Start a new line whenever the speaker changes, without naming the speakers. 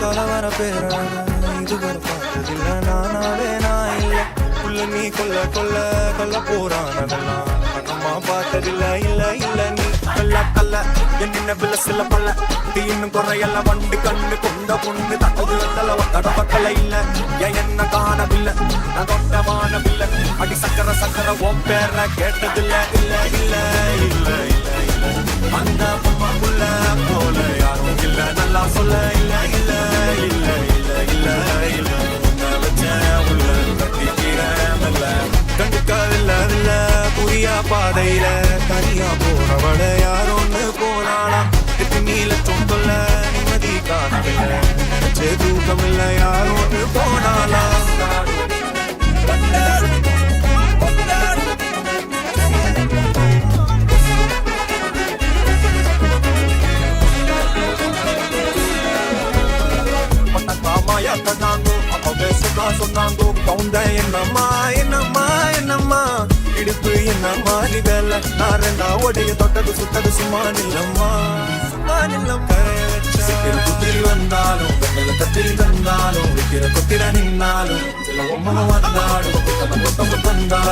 கலவர பேர இதுவரை பார்த்ததில்ல நானாவே நான் இல்லை உள்ள நீ கொல்ல கொல்ல கொல்ல போறானதெல்லாம் கண்ணம்மா பார்த்ததில்ல இல்ல இல்ல நீ கல்ல கல்ல என்ன பில்ல சில பல்ல இன்னும் குறையல்ல வண்டு கண்ணு கொண்ட பொண்ணு தட்டது தல தடப்பக்கல இல்ல என்ன காணவில்லை நான் தொட்டமானவில்லை அடி சக்கர சக்கர உன் பேர கேட்டதில்ல இல்ல இல்ல இல்ல இல்ல இல்ல அந்த அம்மா புள்ள போல யாரும் இல்ல நல்லா சொல்ல இல்ல இல்ல இல்ல இல்ல இல்ல இல்ல உன்னை வச்ச உள்ள கட்டிக்கிறேன்ல கண்டுக்கவில்ல இல்ல புரியா பாதையில தனியா போனவள யாரோன்னு போனானா நீல சொந்தொல்ல நிம்மதி காணவில்லை நினைச்சே தூக்கம் இல்ல யாரோன்னு போனாலா சொன்னாங்கோ கவுண்ட என்னம்மா என்னம்மா என்னம்மா இடுப்பு என்ன மாதிரி வேலை நான் ரெண்டா ஒடைய தொட்டது சுட்டது சும்மா நில்லம்மா சும்மா நில்லம் கரைய வச்ச குத்திரி வந்தாலும் வெண்ணில கத்திரி தந்தாலும் விக்கிற கொத்திர நின்னாலும் சில ஒம்மனம் வந்தாலும் வந்தாலும்